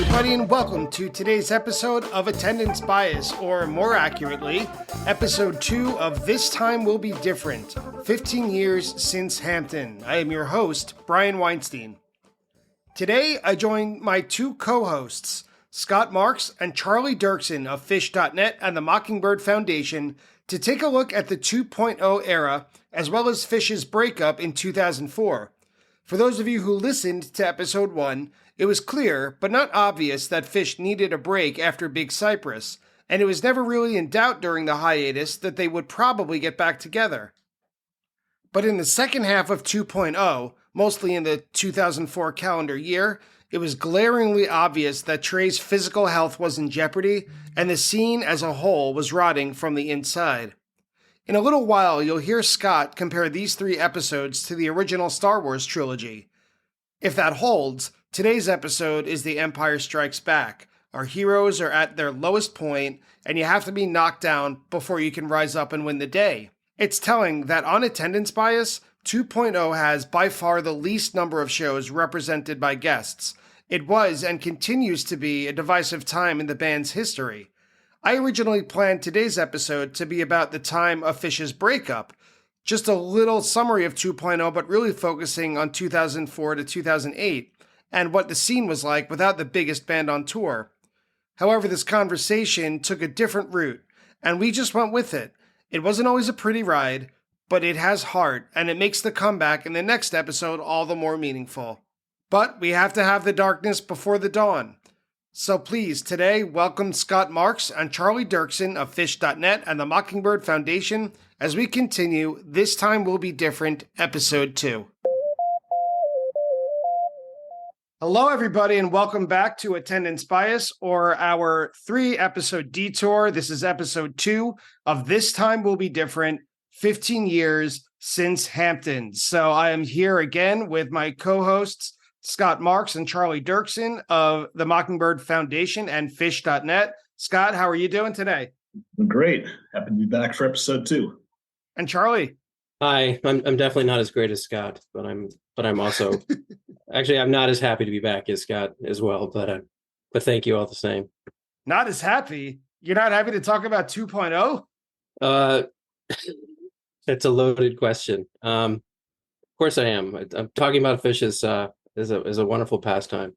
everybody, and welcome to today's episode of Attendance Bias, or more accurately, episode 2 of This Time Will Be Different, 15 Years Since Hampton. I am your host, Brian Weinstein. Today, I join my two co-hosts, Scott Marks and Charlie Dirksen of Phish.net and the Mockingbird Foundation, to take a look at the 2.0 era, as well as Phish's breakup in 2004. For those of you who listened to episode 1, it was clear, but not obvious, that Phish needed a break after Big Cypress, and it was never really in doubt during the hiatus that they would probably get back together. But in the second half of 2.0, mostly in the 2004 calendar year, it was glaringly obvious that Trey's physical health was in jeopardy, and the scene as a whole was rotting from the inside. In a little while, you'll hear Scott compare these 3 episodes to the original Star Wars trilogy. If that holds, today's episode is The Empire Strikes Back. Our heroes are at their lowest point, and you have to be knocked down before you can rise up and win the day. It's telling that on attendance bias, 2.0 has by far the least number of shows represented by guests. It was and continues to be a divisive time in the band's history. I originally planned today's episode to be about the time of Phish's breakup, just a little summary of 2.0, but really focusing on 2004 to 2008 and what the scene was like without the biggest band on tour. However, this conversation took a different route, and we just went with it. It wasn't always a pretty ride, but it has heart, and it makes the comeback in the next episode all the more meaningful. But we have to have the darkness before the dawn. So please, today, welcome Scott Marks and Charlie Dirksen of Phish.net and the Mockingbird Foundation as we continue This Time Will Be Different, Episode 2. Hello, everybody, and welcome back to Attendance Bias, or our 3-episode detour. This is Episode 2 of This Time Will Be Different, 15 Years Since Hampton. So I am here again with my co-hosts, Scott Marks and Charlie Dirksen of the Mockingbird Foundation and Phish.net. Scott, how are you doing today? Great. Happy to be back for episode 2. And Charlie? Hi, I'm definitely not as great as Scott, but I'm also actually I'm not as happy to be back as Scott as well, but thank you all the same. Not as happy? You're not happy to talk about 2.0? It's a loaded question. Of course I am. I'm talking about Phish is a wonderful pastime.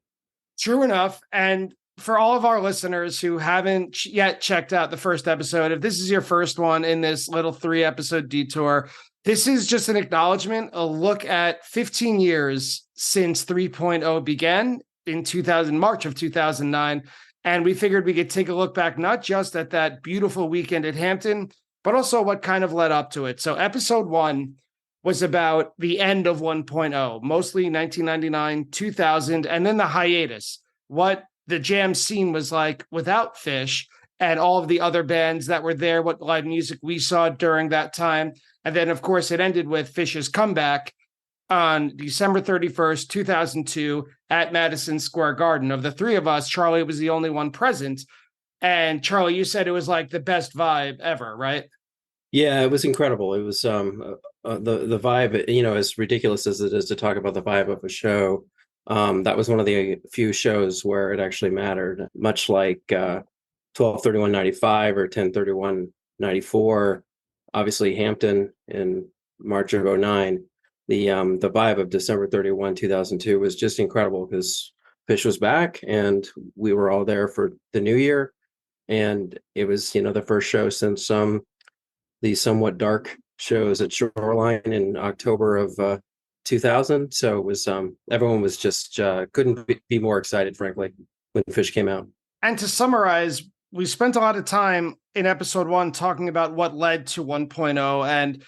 True enough. And for all of our listeners who haven't yet checked out the first episode, if this is your first one in this little 3-episode detour, this is just an acknowledgement, a look at 15 years since 3.0 began in March of 2009. And we figured we could take a look back, not just at that beautiful weekend at Hampton, but also what kind of led up to it. So episode 1 was about the end of 1.0, mostly 1999, 2000, and then the hiatus, what the jam scene was like without Phish and all of the other bands that were there, what live music we saw during that time. And then, of course, it ended with Phish's comeback on December 31st, 2002 at Madison Square Garden. Of the 3 of us, Charlie was the only one present. And Charlie, you said it was like the best vibe ever, right? Yeah, it was incredible. It was the vibe, as ridiculous as it is to talk about the vibe of a show. That was one of the few shows where it actually mattered, much like 12/31/95 or 10/31/94. Obviously, Hampton in March of 2009. The vibe of December 31, 2002 was just incredible because Phish was back and we were all there for the new year. And it was, the first show since the somewhat dark shows at Shoreline in October of 2000. So it was everyone was just couldn't be more excited, frankly, when Phish came out. And to summarize, we spent a lot of time in episode 1 talking about what led to 1.0, and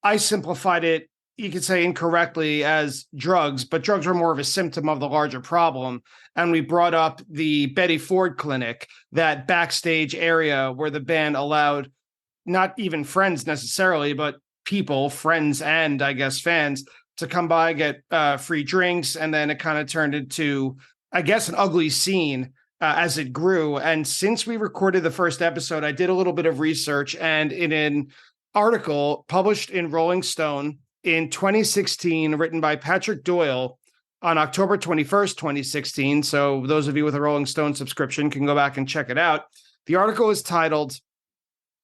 I simplified it, you could say incorrectly, as drugs, but drugs were more of a symptom of the larger problem. And we brought up the Betty Ford Clinic, that backstage area where the band allowed not even friends necessarily, but people, friends and I guess fans, to come by, get free drinks. And then it kind of turned into, I guess, an ugly scene as it grew. And since we recorded the first episode, I did a little bit of research, and in an article published in Rolling Stone in 2016, written by Patrick Doyle, on October 21st, 2016. So those of you with a Rolling Stone subscription can go back and check it out. The article is titled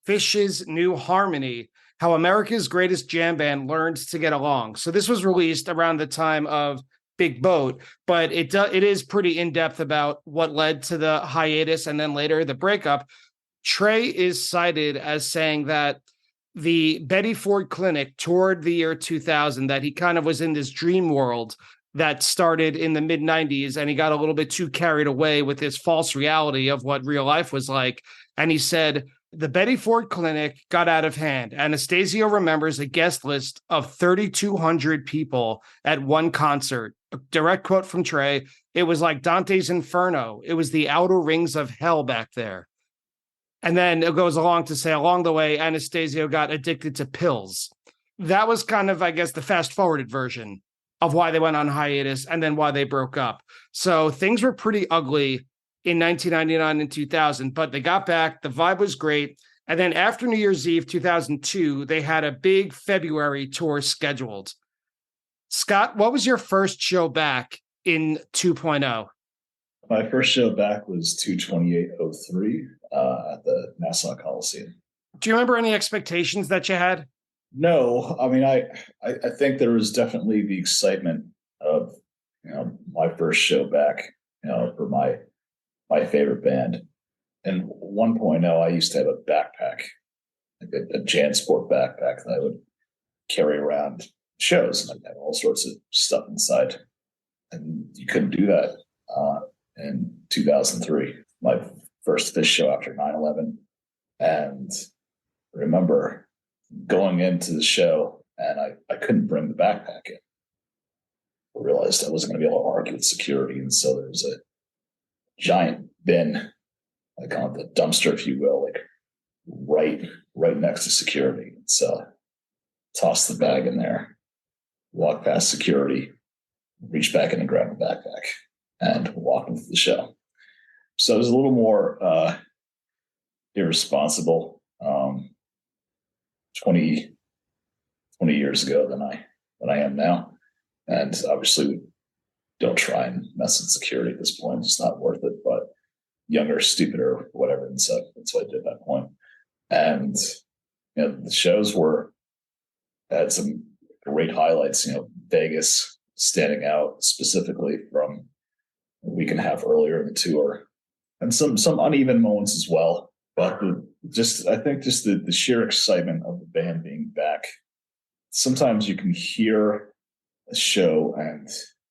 Phish's New Harmony, How America's Greatest Jam Band Learned to Get Along. So this was released around the time of Big Boat, but it is pretty in-depth about what led to the hiatus and then later the breakup. Trey is cited as saying that the Betty Ford Clinic toured the year 2000, that he kind of was in this dream world that started in the mid-90s, and he got a little bit too carried away with this false reality of what real life was like. And he said, the Betty Ford Clinic got out of hand. Anastasio remembers a guest list of 3,200 people at one concert. A direct quote from Trey, it was like Dante's Inferno. It was the outer rings of hell back there. And then it goes along to say, along the way, Anastasio got addicted to pills. That was kind of, I guess, the fast-forwarded version of why they went on hiatus and then why they broke up. So things were pretty ugly in 1999 and 2000, but they got back. The vibe was great. And then after New Year's Eve 2002, they had a big February tour scheduled. Scott, what was your first show back in 2.0? My first show back was 2/28/03 at the Nassau Coliseum. Do you remember any expectations that you had? No, I mean, I think there was definitely the excitement of, my first show back, for my favorite band. And 1.0, I used to have a backpack, like a JanSport backpack that I would carry around shows, and I'd have all sorts of stuff inside. And you couldn't do that in 2003, my first Phish show after 9/11. And I remember going into the show, and I couldn't bring the backpack in. I realized I wasn't going to be able to argue with security, and so there was a giant bin, I call it the dumpster, if you will, like right next to security. So toss the bag in there, walk past security, reach back in and grab the backpack, and walk into the show. So it was a little more irresponsible 20 years ago than I am now. And obviously we don't try and mess with security at this point. It's not worth it, but younger, stupider, whatever. And so that's what I did at that point. And, the shows had some great highlights, Vegas standing out specifically from a week and a half earlier in the tour, and some uneven moments as well. But I think the sheer excitement of the band being back. Sometimes you can hear a show and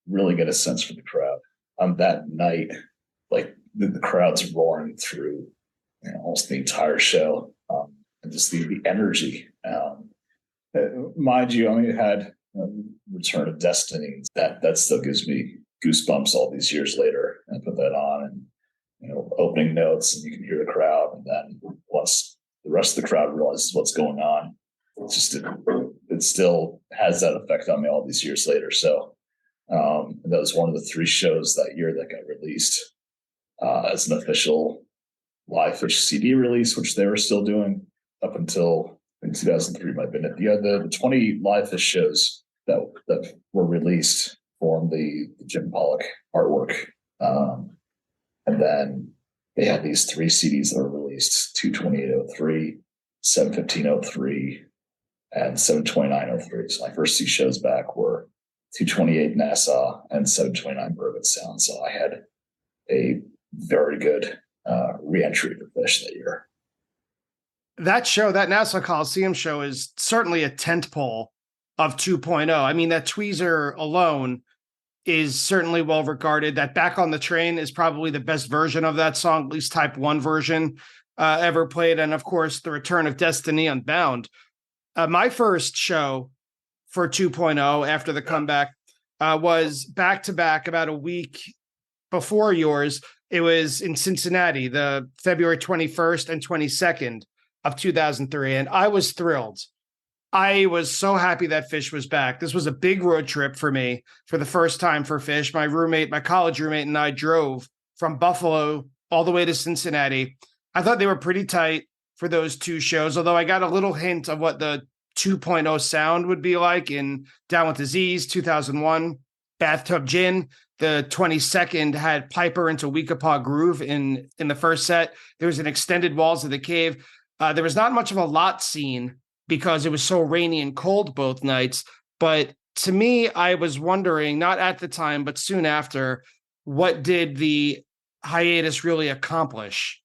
really get a sense for the crowd. On that night, like the crowd's roaring through almost the entire show, and just the energy. Mind you, I only had Return of Destiny. That still gives me goosebumps all these years later. And I put that on, and opening notes, and you can hear the crowd. And then once the rest of the crowd realizes what's going on, it still has that effect on me all these years later. So that was one of the 3 shows that year that got released as an official live Phish CD release, which they were still doing up until in 2003 might have been it. The 20 live Phish shows that were released formed the Jim Pollock artwork. And then they had these 3 CDs that were released: 2/28/03, 7/15/03, and 7/29/03. So my first 2 shows back were 2/28 Nassau and 7/29 Bourbon Sound. So I had a very good re-entry for Phish that year. That show, that Nassau Coliseum show, is certainly a tentpole of 2.0. I mean, that Tweezer alone is certainly well regarded. That Back on the Train is probably the best version of that song, at least type 1 version ever played. And of course, the Return of Destiny Unbound. My first show for 2.0 after the comeback was back-to-back about a week before yours. It was in Cincinnati, the February 21st and 22nd of 2003. And I was thrilled. I was so happy that Phish was back. This was a big road trip for me for the first time for Phish. My college roommate and I drove from Buffalo all the way to Cincinnati. I thought they were pretty tight for those 2 shows, although I got a little hint of what the 2.0 sound would be like in Down with Disease 2001. Bathtub Gin. The 22nd had Piper into Weekapaw Groove in the first set. There was an extended Walls of the Cave. There was not much of a lot scene because it was so rainy and cold both nights. But to me, I was wondering, not at the time, but soon after, what did the hiatus really accomplish?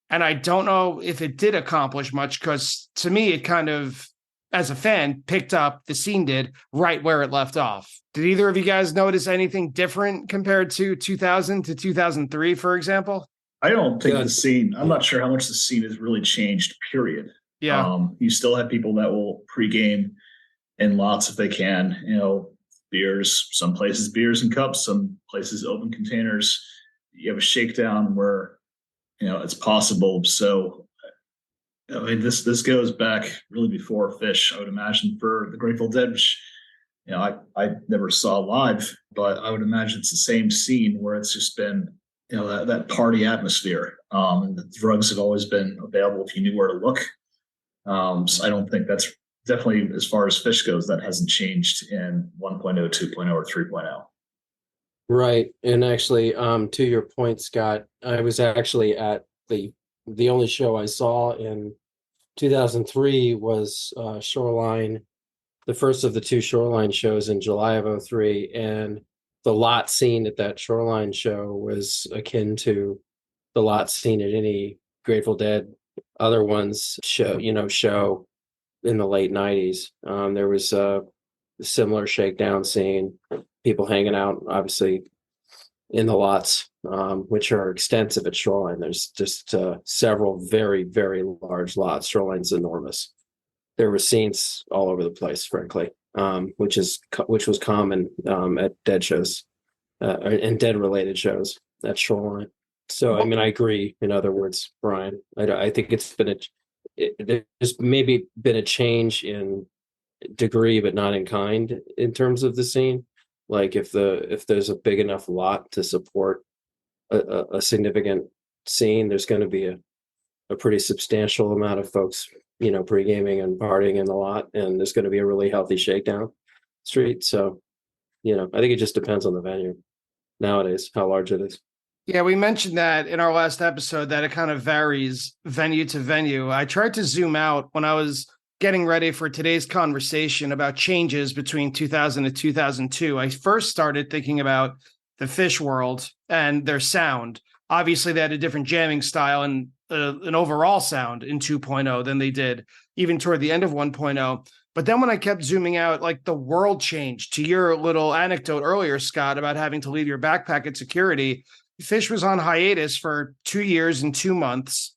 And I don't know if it did accomplish much, because to me, it kind of, as a fan, picked up, the scene did, right where it left off. Did either of you guys notice anything different compared to 2000 to 2003, for example? I don't think the scene, I'm not sure how much the scene has really changed, period. Yeah. You still have people that will pregame in lots if they can, beers, some places beers and cups, some places open containers. You have a shakedown where, it's possible. So, I mean, this goes back really before Phish, I would imagine, for the Grateful Dead, which, I never saw live, but I would imagine it's the same scene where it's just been, that party atmosphere. And the drugs have always been available if you knew where to look. So I don't think that's definitely, as far as Phish goes, that hasn't changed in 1.0, 2.0, or 3.0. Right. And actually, to your point, Scott, I was actually at the only show I saw in 2003 was Shoreline, the first of the two Shoreline shows in July of 2003. And the lot scene at that Shoreline show was akin to the lot scene at any Grateful Dead other ones show in the late 90s. There was a similar shakedown scene, people hanging out, obviously, in the lots, which are extensive at Shoreline. There's just several very, very large lots. Shoreline's enormous. There were scenes all over the place, frankly, which was common at Dead shows and Dead-related shows at Shoreline. So, I mean, I agree. In other words, Brian, I think it's been there's maybe been a change in degree, but not in kind, in terms of the scene. Like if there's a big enough lot to support a significant scene, there's going to be a pretty substantial amount of folks, pre-gaming and partying in the lot, and there's going to be a really healthy shakedown street. So, I think it just depends on the venue nowadays, how large it is. Yeah, we mentioned that in our last episode, that it kind of varies venue to venue. I tried to zoom out when I was getting ready for today's conversation about changes between 2000 and 2002. I first started thinking about the Phish world and their sound. Obviously, they had a different jamming style and an overall sound in 2.0 than they did even toward the end of 1.0. But then when I kept zooming out, like the world changed. To your little anecdote earlier, Scott, about having to leave your backpack at security, Phish was on hiatus for 2 years and 2 months.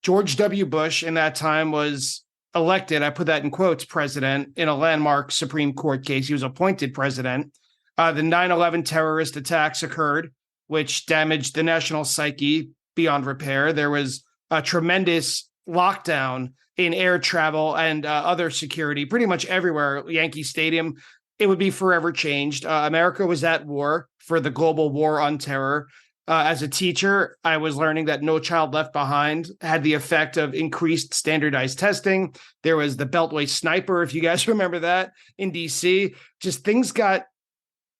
George W. Bush in that time was elected, I put that in quotes, president in a landmark Supreme Court case. He was appointed president. The 9/11 terrorist attacks occurred, which damaged the national psyche beyond repair. There was a tremendous lockdown in air travel and other security, pretty much everywhere. Yankee Stadium, it would be forever changed. America was at war for the global war on terror. As a teacher, I was learning that No Child Left Behind had the effect of increased standardized testing. There was the Beltway Sniper, if you guys remember that, in DC. Just things got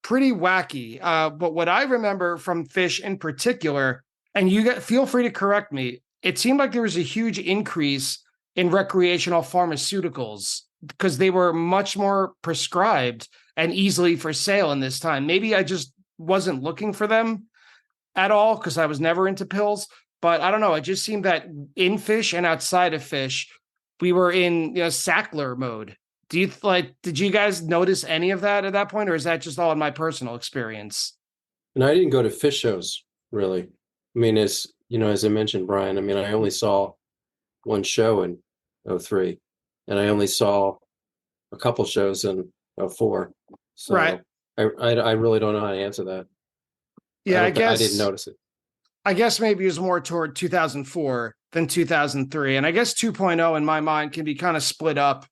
pretty wacky. But what I remember from Phish in particular, and feel free to correct me, it seemed like there was a huge increase in recreational pharmaceuticals because they were much more prescribed and easily for sale in this time. Maybe I just wasn't looking for them at all because I was never into pills, but I don't know. It just seemed that in Phish and outside of Phish, we were in Sackler mode. Did you guys notice any of that at that point, or is that just all in my personal experience? And I didn't go to Phish shows, really. I mean, as I mentioned, Brian, I mean, I only saw one show in 2003, and I only saw a couple shows in 2004. So right. I really don't know how to answer that. Yeah, I guess I didn't notice it. I guess maybe it was more toward 2004 than 2003. And I guess 2.0 in my mind can be kind of split up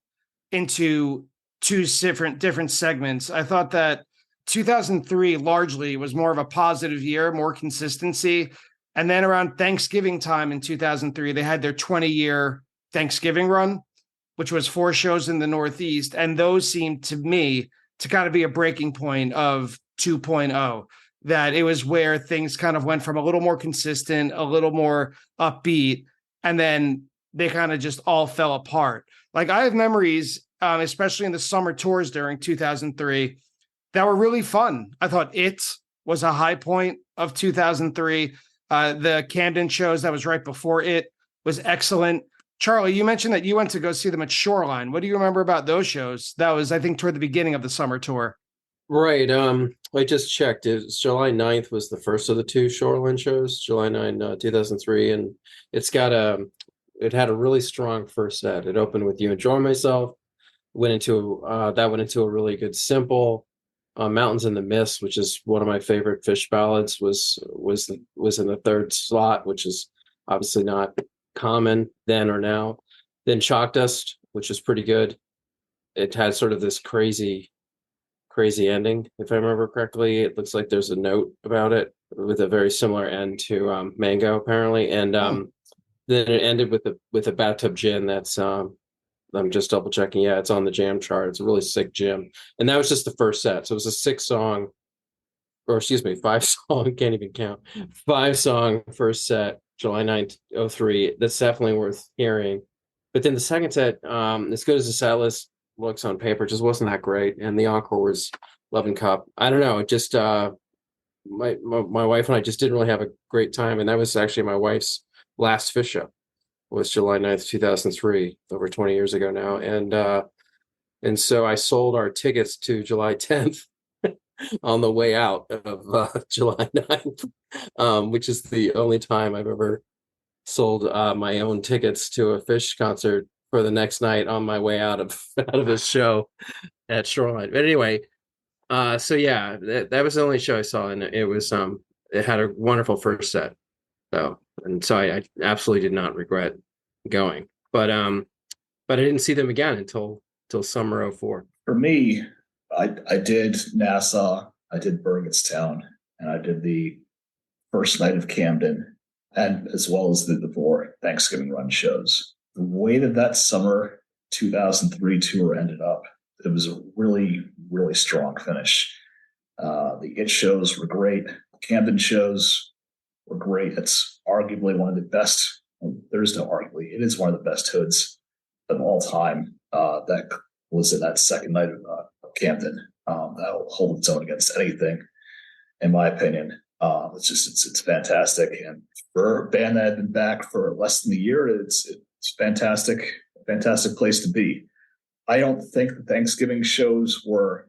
into two different segments. I thought that 2003 largely was more of a positive year, more consistency. And then around Thanksgiving time in 2003, they had their 20-year Thanksgiving run, which was 4 shows in the Northeast. And those seemed to me to kind of be a breaking point of 2.0, that it was where things kind of went from a little more consistent, a little more upbeat, and then they kind of just all fell apart. Like I have memories, especially in the summer tours during 2003, that were really fun. I thought It was a high point of 2003. The Camden shows that was right before It was excellent. Charlie, you mentioned that you went to go see them at Shoreline. What do you remember about those shows? That was, I think, toward the beginning of the summer tour. Right. I just checked. July 9th was the first of the two Shoreline shows, July 9, 2003. And it had a really strong first set. It opened with You Enjoy Myself, went into a really good Simple. Mountains in the Mist, which is one of my favorite Phish ballads, was in the third slot, which is obviously not common then or now. Then Chalk Dust, which is pretty good. It had sort of this crazy ending, if I remember correctly. It looks like there's a note about it with a very similar end to Mango, apparently. And then it ended with a Bathtub Gin. That's I'm just double checking. Yeah, it's on the jam chart. It's a really sick jam. And that was just the first set. So it was a 5-song, can't even count. 5-song first set, July 9th, 03. That's definitely worth hearing. But then the second set, as good as the set list looks on paper, just wasn't that great. And the encore was Love and Cup. I don't know. It just my wife and I just didn't really have a great time. And that was actually my wife's last Phish show. Was July 9th, 2003, over 20 years ago now. And so I sold our tickets to July 10th on the way out of July 9th, which is the only time I've ever sold my own tickets to a Phish concert for the next night on my way out of a show at Shoreline. But anyway, so yeah, that was the only show I saw, and it was it had a wonderful first set. So I absolutely did not regret going, but I didn't see them again until summer 04. For me, I did Nassau, I did Burgettstown, and I did the first night of Camden, and as well as the 4 Thanksgiving run shows. The way that summer 2003 tour ended up, it was a really, really strong finish. The It shows were great. Camden shows were great. It's arguably one of the best. There's no arguably. It is one of the best hoods of all time. That was in that second night of Camden. That'll hold its own against anything, in my opinion. It's fantastic. And for a band that had been back for less than a year, it's fantastic. Fantastic place to be. I don't think the Thanksgiving shows were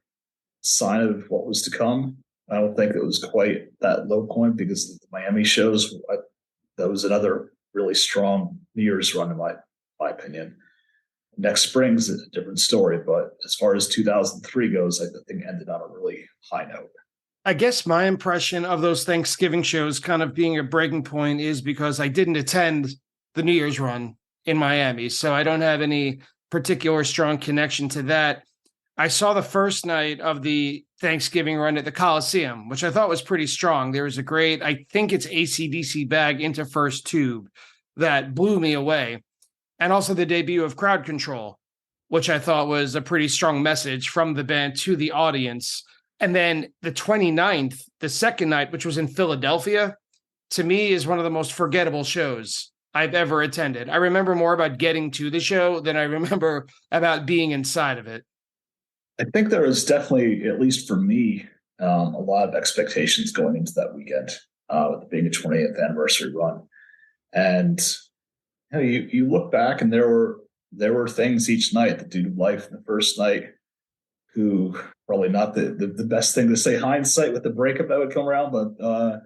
a sign of what was to come. I don't think it was quite that low point, because the Miami shows, that was another really strong New Year's run, in my opinion. Next spring's a different story, but as far as 2003 goes, I think it ended on a really high note. I guess my impression of those Thanksgiving shows kind of being a breaking point is because I didn't attend the New Year's run in Miami, so I don't have any particular strong connection to that. I saw the first night of the Thanksgiving run at the Coliseum, which I thought was pretty strong. There was a great, I think it's AC/DC Bag into First Tube, that blew me away. And also the debut of Crowd Control, which I thought was a pretty strong message from the band to the audience. And then the 29th, the second night, which was in Philadelphia, to me is one of the most forgettable shows I've ever attended. I remember more about getting to the show than I remember about being inside of it. I think there was definitely, at least for me, a lot of expectations going into that weekend, with it being a 20th anniversary run. And you look back, and there were things each night. The Dude of Life in the first night, who probably not the best thing to say hindsight with the breakup that would come around, but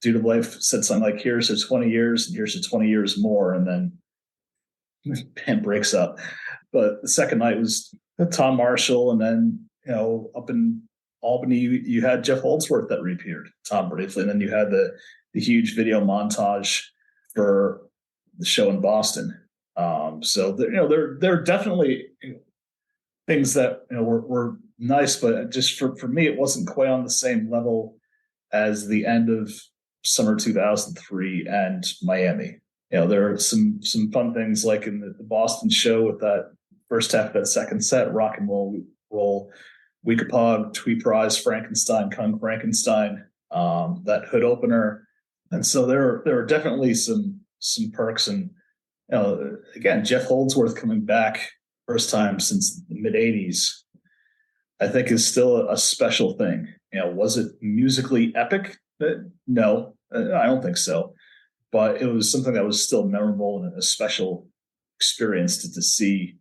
Dude of Life said something like, "Here's to 20 years, and here's to 20 years more," and then band breaks up. But the second night was Tom Marshall, and then up in Albany you had Jeff Holdsworth that reappeared, Tom briefly, and then you had the huge video montage for the show in Boston. So there are definitely things that were nice, but just for me, it wasn't quite on the same level as the end of summer 2003 and Miami. There are some fun things, like in the Boston show with that first half of that second set, Rock and Roll Weekapog, Tweet Prize, Frankenstein, Kung Frankenstein, that hood opener. And so there are definitely some perks. And again, Jeff Holdsworth coming back first time since the mid '80s, I think is still a special thing. Was it musically epic? No, I don't think so. But it was something that was still memorable and a special experience to see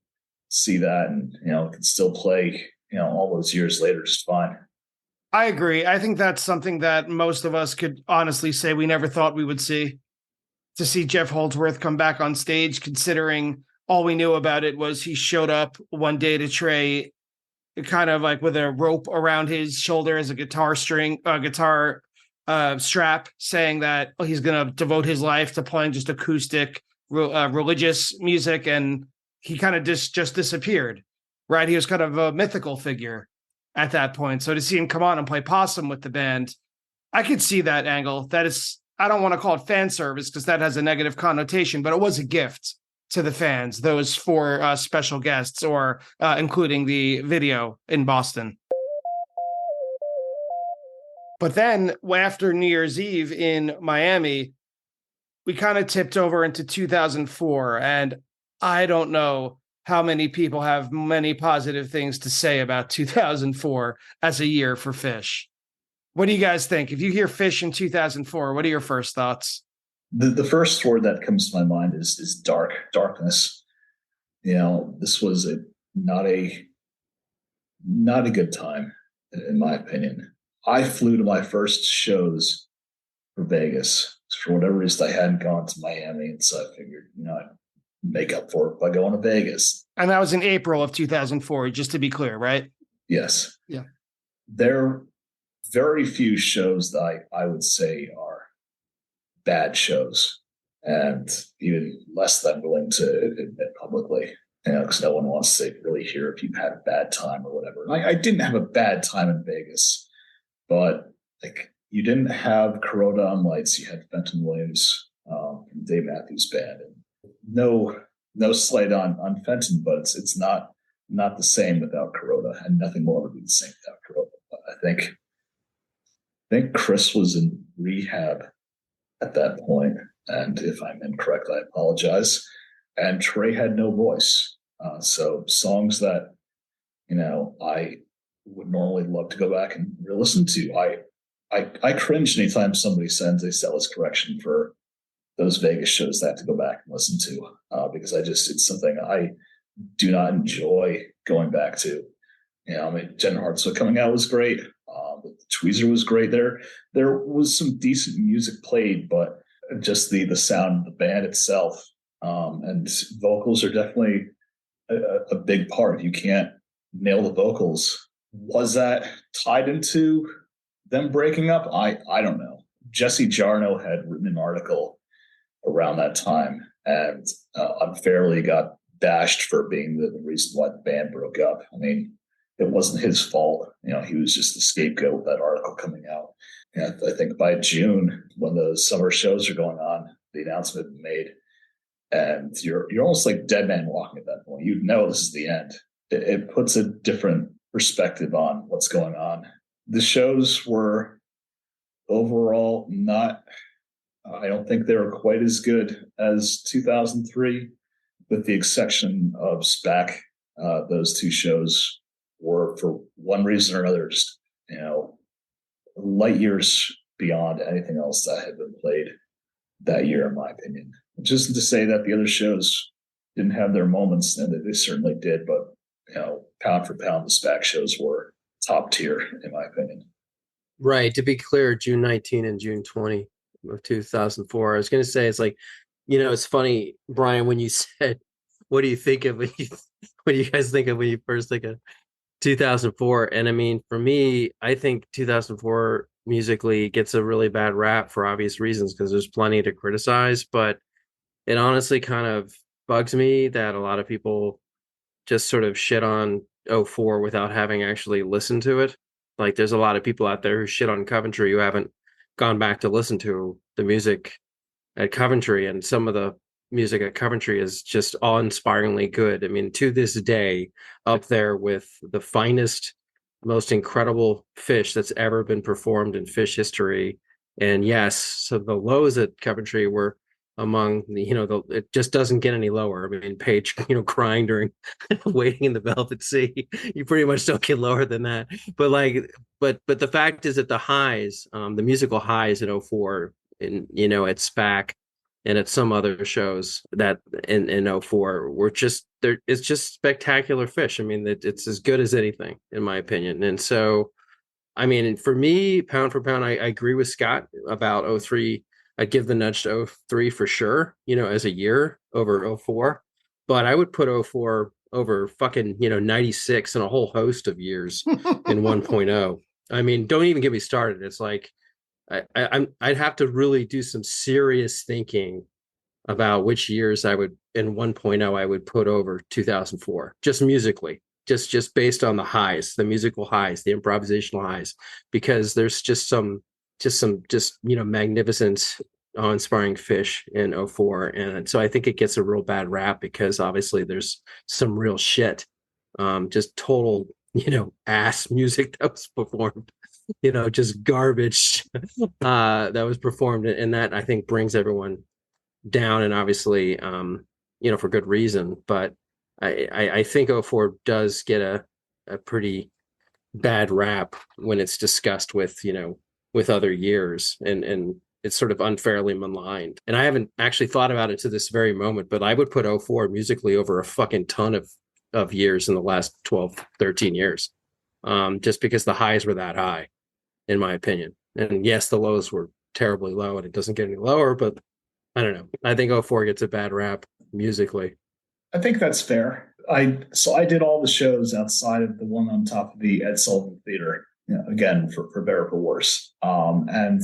that, and it can still play all those years later just fine. I agree. I think that's something that most of us could honestly say we never thought we would see. To see Jeff Holdsworth come back on stage, considering all we knew about it was he showed up one day to Trey, kind of like with a rope around his shoulder as a guitar strap, saying that he's going to devote his life to playing just acoustic religious music, and he kind of just disappeared. Right, he was kind of a mythical figure at that point. So to see him come on and play possum with the band, I could see that angle. That is, I don't want to call it fan service because that has a negative connotation, but it was a gift to the fans, those four special guests, or including the video in Boston. But then after New Year's Eve in Miami, we kind of tipped over into 2004. And I don't know how many people have many positive things to say about 2004 as a year for Phish. What do you guys think? If you hear Phish in 2004, what are your first thoughts? The first word that comes to my mind is darkness. This was not a good time, in my opinion. I flew to my first shows for Vegas. For whatever reason, I hadn't gone to Miami, and so I figured, I'd make up for it by going to Vegas. And that was in April of 2004, just to be clear, right? Yes. Yeah. There are very few shows that I would say are bad shows, and even less than willing to admit publicly, because no one wants to really hear if you've had a bad time or whatever. I didn't have a bad time in Vegas, but you didn't have Corona on Lights. You had Fenton Williams from Dave Matthews Band, and no slight on Fenton, but it's not the same without Corona, and nothing will ever be the same without Corona. But I think Chris was in rehab at that point, and if I'm incorrect, I apologize. And Trey had no voice, so songs that I would normally love to go back and listen to. I cringe anytime somebody sends a Celis correction for those Vegas shows that I have to go back and listen to, because it's something I do not enjoy going back to. Jen Hartzell coming out was great. The Tweezer was great. There was some decent music played, but just the sound of the band itself, and vocals are definitely a big part. You can't nail the vocals. Was that tied into them breaking up? I don't know. Jesse Jarno had written an article around that time and unfairly got bashed for being the reason why the band broke up. I mean, it wasn't his fault. He was just the scapegoat with that article coming out. And I think by June, when the summer shows are going on, the announcement had been made, and you're almost like dead man walking at that point. You know this is the end. It puts a different perspective on what's going on. The shows were overall not, I don't think they were quite as good as 2003, with the exception of SPAC. Those two shows were, for one reason or another, just light years beyond anything else that had been played that year, in my opinion. Which isn't to say that the other shows didn't have their moments, and they certainly did, but pound for pound, the SPAC shows were top tier, in my opinion. Right. To be clear, June 19 and June 20 of 2004. I was going to say, it's like, it's funny, Brian, when you said, what do you think of what do you guys think of when you first think of 2004? And I mean, for me, I think 2004 musically gets a really bad rap for obvious reasons, because there's plenty to criticize, but it honestly kind of bugs me that a lot of people just sort of shit on 04 without having actually listened to it. Like, there's a lot of people out there who shit on Coventry who haven't gone back to listen to the music at Coventry, and some of the music at Coventry is just awe-inspiringly good. I mean, to this day, up there with the finest most incredible Phish that's ever been performed in Phish history. And yes, so the lows at Coventry were among the, it just doesn't get any lower. I mean, Page, crying during Waiting in the Velvet Sea, you pretty much don't get lower than that. But but the fact is that the highs, the musical highs in '04, and at SPAC and at some other shows that in '04 were just there. It's just spectacular Phish. I mean, it's as good as anything, in my opinion. And so, I mean, for me, pound for pound, I agree with Scott about '03. I'd give the nudge to '03 for sure, as a year over '04. But I would put '04 over fucking, '96 and a whole host of years in 1.0. I mean, don't even get me started. It's like I'd have to really do some serious thinking about which years I would in 1.0 I would put over 2004, just musically, just based on the highs, the musical highs, the improvisational highs, because there's just magnificent, awe-inspiring Phish in '04. And so I think it gets a real bad rap because obviously there's some real shit, just total, ass music that was performed, just garbage that was performed. And that I think brings everyone down, and obviously, for good reason. But I think '04 does get a pretty bad rap when it's discussed with, with other years, and it's sort of unfairly maligned. And I haven't actually thought about it to this very moment, but I would put '04 musically over a fucking ton of years in the last 12, 13 years, just because the highs were that high, in my opinion. And yes, the lows were terribly low, and it doesn't get any lower, but I don't know. I think '04 gets a bad rap musically. I think that's fair. I did all the shows outside of the one on top of the Ed Sullivan Theater, again, for better or for worse. And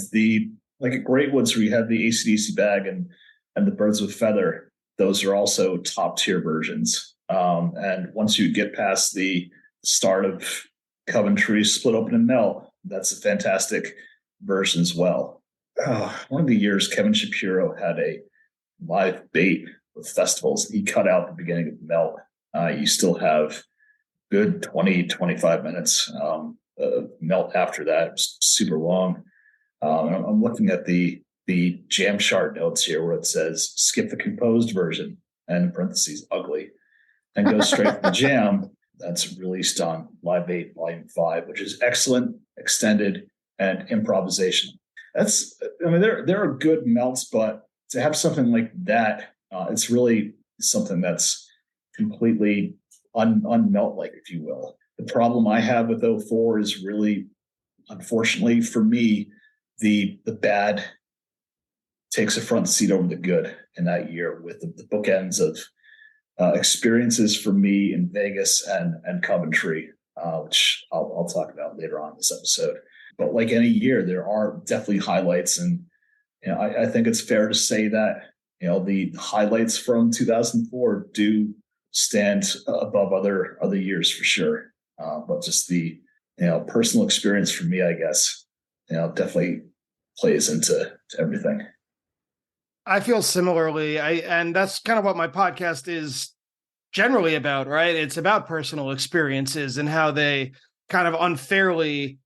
like at Great Woods, where you have the AC/DC bag and the Birds with Feather, those are also top tier versions. And once you get past the start of Coventry, Split Open and Melt, that's a fantastic version as well. One of the years Kevin Shapiro had a live bait with festivals, he cut out the beginning of Melt. You still have good 20, 25 minutes of Melt after that. It was super long. I'm looking at the jam chart notes here where it says skip the composed version and in parentheses ugly and go straight to the jam. That's released on Live 8 Volume 5, which is excellent, extended, and improvisational. There are good melts, but to have something like that, it's really something that's completely unmelt-like, if you will. The problem I have with '04 is really, unfortunately for me, the bad takes a front seat over the good in that year, with the bookends of experiences for me in Vegas and Coventry, which I'll talk about later on in this episode. But like any year, there are definitely highlights, and I think it's fair to say that the highlights from 2004 do stand above other years for sure. But just the personal experience for me, I guess, definitely plays into everything. I feel similarly. And that's kind of what my podcast is generally about, right? It's about personal experiences and how they kind of unfairly,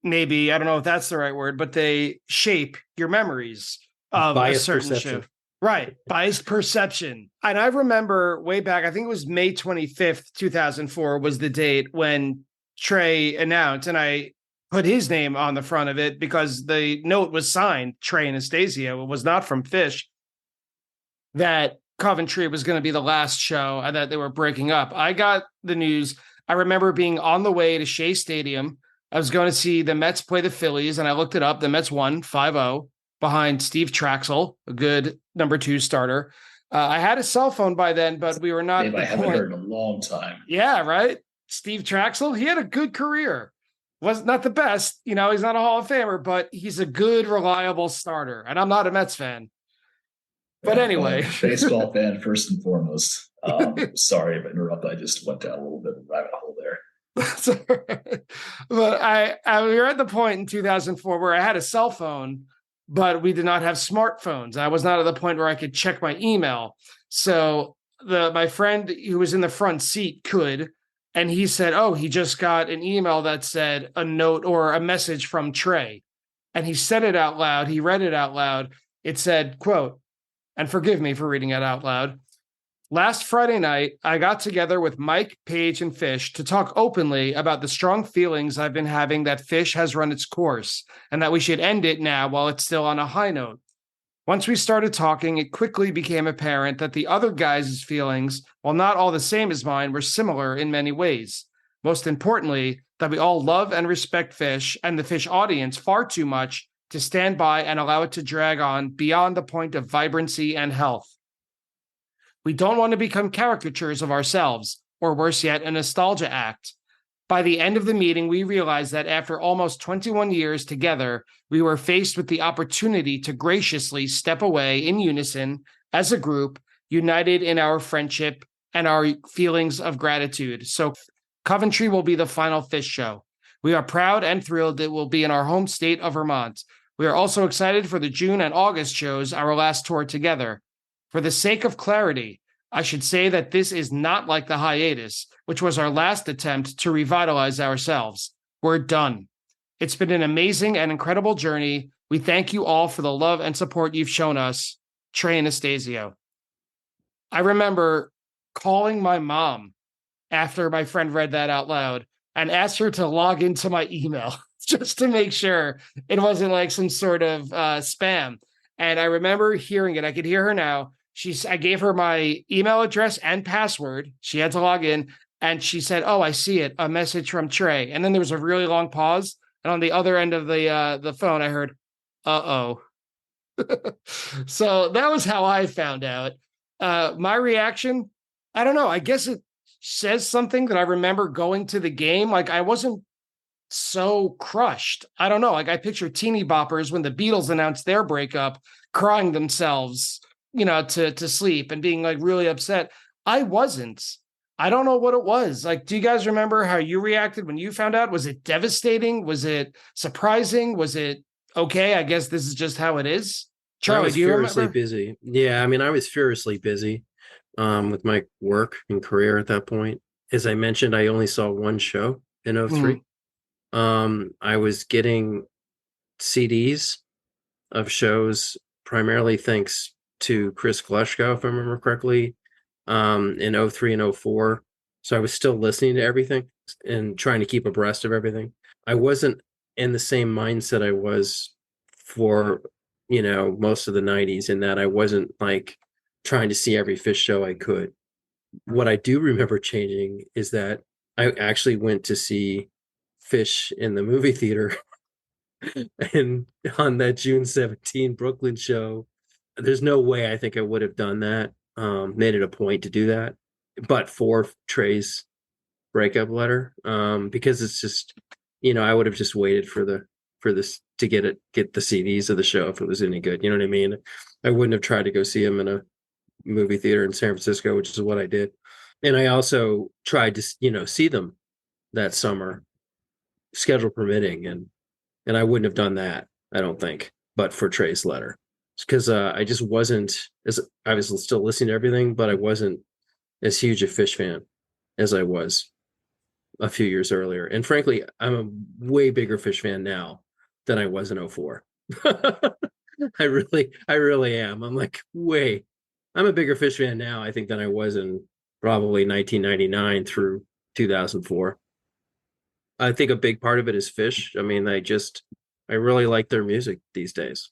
maybe, I don't know if that's the right word, but they shape your memories of Biased a certain perception. show. Right. Biased perception. And I remember way back, I think it was May 25th, 2004 was the date when Trey announced, and I put his name on the front of it because the note was signed Trey Anastasio. It was not from Phish, that Coventry was going to be the last show and that they were breaking up. I got the news. I remember being on the way to Shea Stadium. I was going to see the Mets play the Phillies, and I looked it up. The Mets won 5-0 behind Steve Traxel, a good number 2 starter. I had a cell phone by then, but we were not. I haven't heard in a long time. Yeah, right. Steve Traxel, he had a good career. Was not the best, he's not a Hall of Famer, but he's a good, reliable starter. And I'm not a Mets fan. But anyway. Baseball fan, first and foremost. Sorry to interrupt. I just went down a little bit of a rabbit hole there. That's all right. But we were at the point in 2004 where I had a cell phone, but we did not have smartphones. I was not at the point where I could check my email. So my friend who was in the front seat could, And he said, oh, he just got an email that said a note or a message from Trey. And he said it out loud. He read it out loud. It said, quote, and forgive me for reading it out loud. Last Friday night, I got together with Mike, Paige, and Phish to talk openly about the strong feelings I've been having that Phish has run its course and that we should end it now while it's still on a high note. Once we started talking, it quickly became apparent that the other guys' feelings, while not all the same as mine, were similar in many ways. Most importantly, that we all love and respect Phish and the Phish audience far too much to stand by and allow it to drag on beyond the point of vibrancy and health. We don't want to become caricatures of ourselves, or worse yet, a nostalgia act. By the end of the meeting, we realized that after almost 21 years together, we were faced with the opportunity to graciously step away in unison as a group, united in our friendship and our feelings of gratitude. So Coventry will be the final Phish show. We are proud and thrilled it will be in our home state of Vermont. We are also excited for the June and August shows, our last tour together. For the sake of clarity, I should say that this is not like the hiatus, which was our last attempt to revitalize ourselves. We're done. It's been an amazing and incredible journey. We thank you all for the love and support you've shown us. Trey Anastasio. I remember calling my mom after my friend read that out loud and asked her to log into my email just to make sure it wasn't like some sort of spam. And I remember hearing it. I could hear her now. I gave her my email address and password. She had to log in, and she said, "Oh, I see it. A message from Trey." And then there was a really long pause, and on the other end of the phone, I heard, "Uh-oh." So that was how I found out. My reaction, I don't know. I guess it says something that I remember going to the game. Like, I wasn't so crushed. I don't know. Like, I picture teeny boppers when the Beatles announced their breakup, crying themselves, to sleep and being like really upset. I wasn't. I don't know what it was. Like, do you guys remember how you reacted when you found out? Was it devastating? Was it surprising? Was it okay? I guess this is just how it is. Charlie, do you remember? Busy. Yeah, I mean, I was furiously busy with my work and career at that point. As I mentioned, I only saw one show in 03. I was getting CDs of shows primarily thanks to Chris Glushko, if I remember correctly, in 03 and 04. So I was still listening to everything and trying to keep abreast of everything. I wasn't in the same mindset I was for, most of the 90s, in that I wasn't like trying to see every Phish show I could. What I do remember changing is that I actually went to see Phish in the movie theater and on that June 17 Brooklyn show. There's no way I think I would have done that, made it a point to do that, but for Trey's breakup letter, because it's just, I would have just waited for this to get the CDs of the show if it was any good. You know what I mean? I wouldn't have tried to go see him in a movie theater in San Francisco, which is what I did. And I also tried to, see them that summer, schedule permitting, and I wouldn't have done that, I don't think, but for Trey's letter. Because I just wasn't, I was still listening to everything, but I wasn't as huge a Phish fan as I was a few years earlier. And frankly, I'm a way bigger Phish fan now than I was in 04. I really am. I'm a bigger Phish fan now, I think, than I was in probably 1999 through 2004. I think a big part of it is Phish. I mean, I really like their music these days.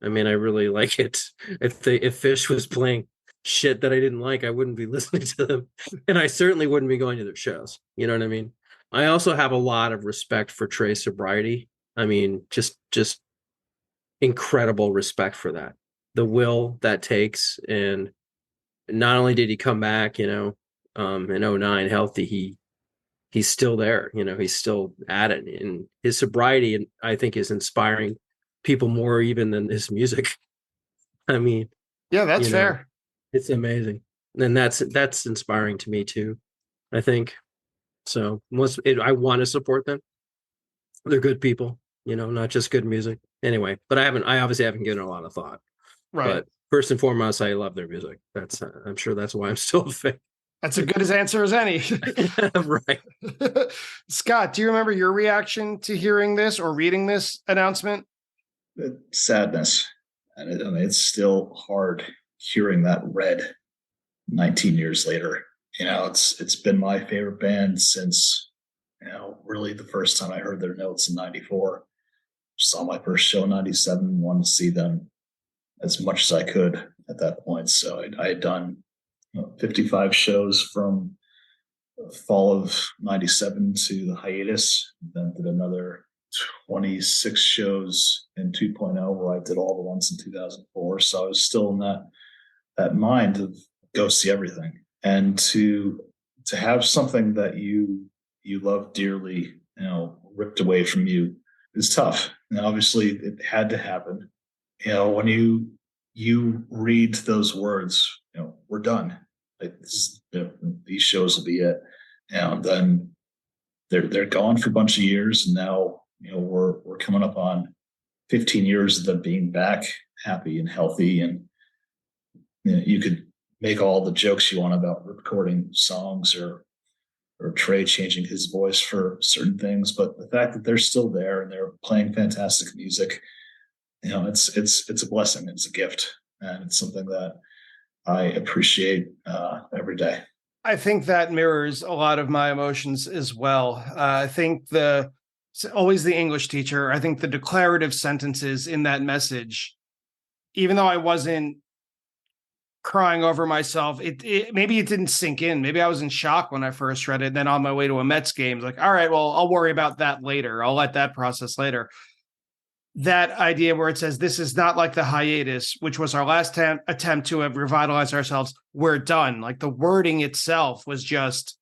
I mean, I really like it. If Phish was playing shit that I didn't like, I wouldn't be listening to them. And I certainly wouldn't be going to their shows. You know what I mean? I also have a lot of respect for Trey's sobriety. I mean, just incredible respect for that. The will that takes. And not only did he come back, in 09 healthy, he's still there. He's still at it. And his sobriety, I think, is inspiring people more even than his music. I mean, yeah, that's fair. It's amazing. And that's inspiring to me too, I think. So I want to support them. They're good people, not just good music. Anyway, but I obviously haven't given it a lot of thought. Right. But first and foremost, I love their music. I'm sure that's why I'm still a fan. That's a good as answer as any. Right. Scott, do you remember your reaction to hearing this or reading this announcement? Sadness. And I mean, it's still hard hearing that read 19 years later. It's been my favorite band since, really the first time I heard their notes in 94. Saw my first show in 97, wanted to see them as much as I could at that point. So I had done 55 shows from fall of 97 to the hiatus, then did another 26 shows in 2.0 where I did all the ones in 2004. So I was still in that mind of go see everything. And to have something that you love dearly, ripped away from you is tough. And obviously it had to happen. When you read those words, we're done. Like these shows will be it. And then they're gone for a bunch of years. And now, we're coming up on 15 years of them being back happy and healthy. And you could make all the jokes you want about recording songs or Trey changing his voice for certain things, but the fact that they're still there and they're playing fantastic music, it's a blessing. It's a gift, and it's something that I appreciate every day. I think that mirrors a lot of my emotions as well. I think always the English teacher. I think the declarative sentences in that message, even though I wasn't crying over myself, maybe it didn't sink in. Maybe I was in shock when I first read it. Then on my way to a Mets game, like, all right, well, I'll worry about that later. I'll let that process later. That idea where it says, this is not like the hiatus, which was our last attempt to have revitalized ourselves. We're done. Like the wording itself was just,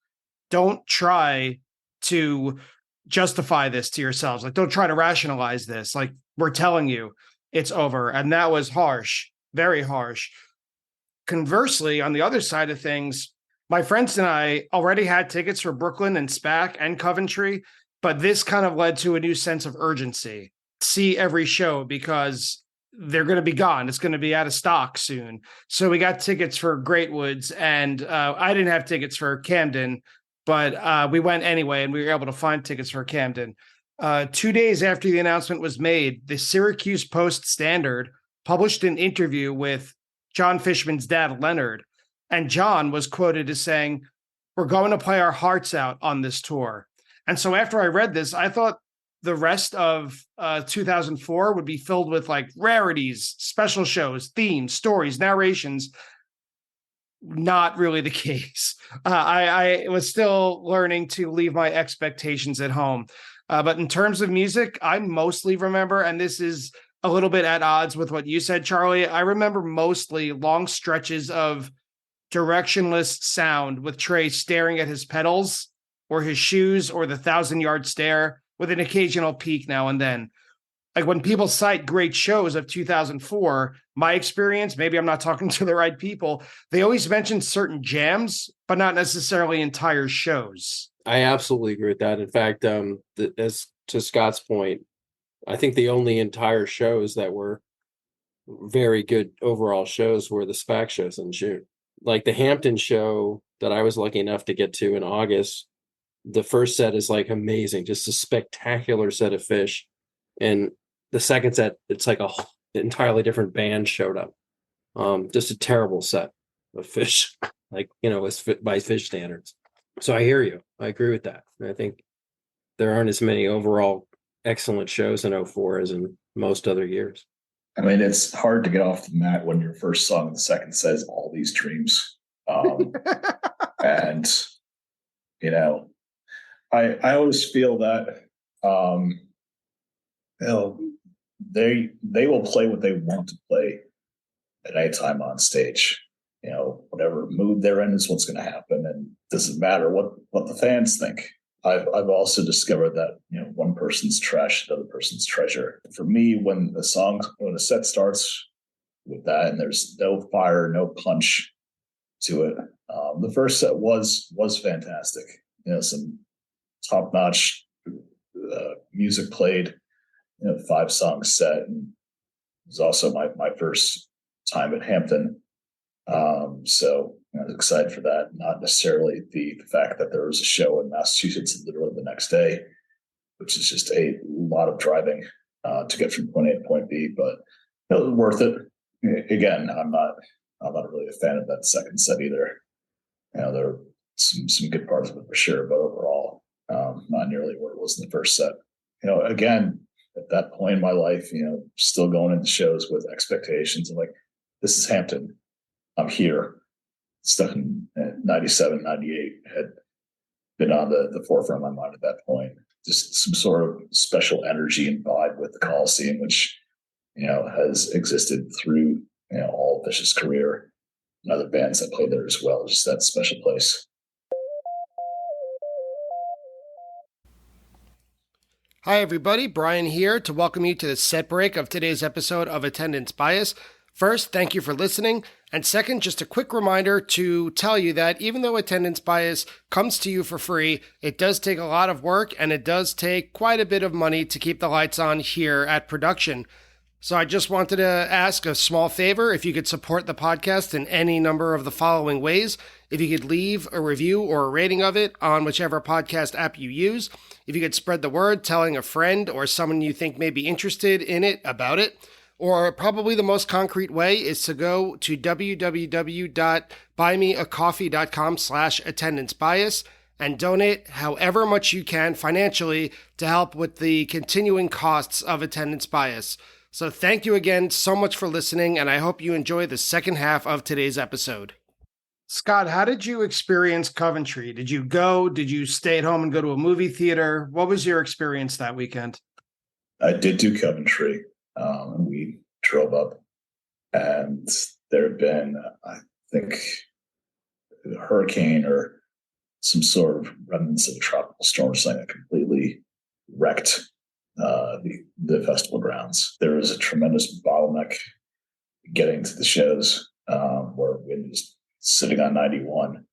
don't try to justify this to yourselves. Like, don't try to rationalize this. Like, we're telling you it's over. And that was harsh, very harsh. Conversely, on the other side of things, my friends and I already had tickets for Brooklyn and SPAC and Coventry, but this kind of led to a new sense of urgency. See every show because they're going to be gone. It's going to be out of stock soon. So we got tickets for Great Woods, and I didn't have tickets for Camden, but we went anyway, and we were able to find tickets for Camden. 2 days after the announcement was made, the Syracuse Post-Standard published an interview with John Fishman's dad, Leonard, and John was quoted as saying, "We're going to play our hearts out on this tour." And so after I read this, I thought the rest of 2004 would be filled with like rarities, special shows, themes, stories, narrations. Not really the case. I was still learning to leave my expectations at home. But in terms of music, I mostly remember, and this is a little bit at odds with what you said, Charlie, I remember mostly long stretches of directionless sound with Trey staring at his pedals or his shoes or the 1,000-yard stare with an occasional peek now and then. Like when people cite great shows of 2004, my experience, maybe I'm not talking to the right people, they always mention certain jams, but not necessarily entire shows. I absolutely agree with that. In fact, as to Scott's point, I think the only entire shows that were very good overall shows were the SPAC shows in June. Like the Hampton show that I was lucky enough to get to in August, the first set is like amazing, just a spectacular set of Phish. And the second set, it's like an entirely different band showed up. Just a terrible set of Phish, like, as by Phish standards. So I hear you. I agree with that. And I think there aren't as many overall excellent shows in 04 as in most other years. I mean, it's hard to get off the mat when your first song in the second says all these dreams. And, I always feel that, they will play what they want to play at any time on stage. Whatever mood they're in is what's going to happen, and it doesn't matter what the fans think. I've also discovered that one person's trash, another person's treasure. For me, when a set starts with that, and there's no fire, no punch to it, the first set was fantastic. Some top notch music played. 5-song set, and it was also my first time at Hampton. So I was excited for that, not necessarily the fact that there was a show in Massachusetts literally the next day, which is just a lot of driving to get from point A to point B, but it was worth it. Again, I'm not really a fan of that second set either. There are some good parts of it for sure, but overall, not nearly what it was in the first set. Again, at that point in my life, still going into shows with expectations of like, this is Hampton. I'm here. Stuff in 97, 98 had been on the forefront of my mind at that point. Just some sort of special energy and vibe with the Coliseum, which, has existed through, all of Phish's career and other bands that played there as well. Just that special place. Hi, everybody. Brian here to welcome you to the set break of today's episode of Attendance Bias. First, thank you for listening. And second, just a quick reminder to tell you that even though Attendance Bias comes to you for free, it does take a lot of work and it does take quite a bit of money to keep the lights on here at production. So I just wanted to ask a small favor if you could support the podcast in any number of the following ways. If you could leave a review or a rating of it on whichever podcast app you use. If you could spread the word, telling a friend or someone you think may be interested in it about it. Or probably the most concrete way is to go to www.buymeacoffee.com/attendancebias and donate however much you can financially to help with the continuing costs of Attendance Bias. So thank you again so much for listening, and I hope you enjoy the second half of today's episode. Scott, how did you experience Coventry? Did you stay at home and go to a movie theater? What was your experience that weekend? I did do Coventry. We drove up, and there had been, I think, a hurricane or some sort of remnants of a tropical storm or something that completely wrecked the festival grounds. There was a tremendous bottleneck getting to the shows where we were just sitting on 91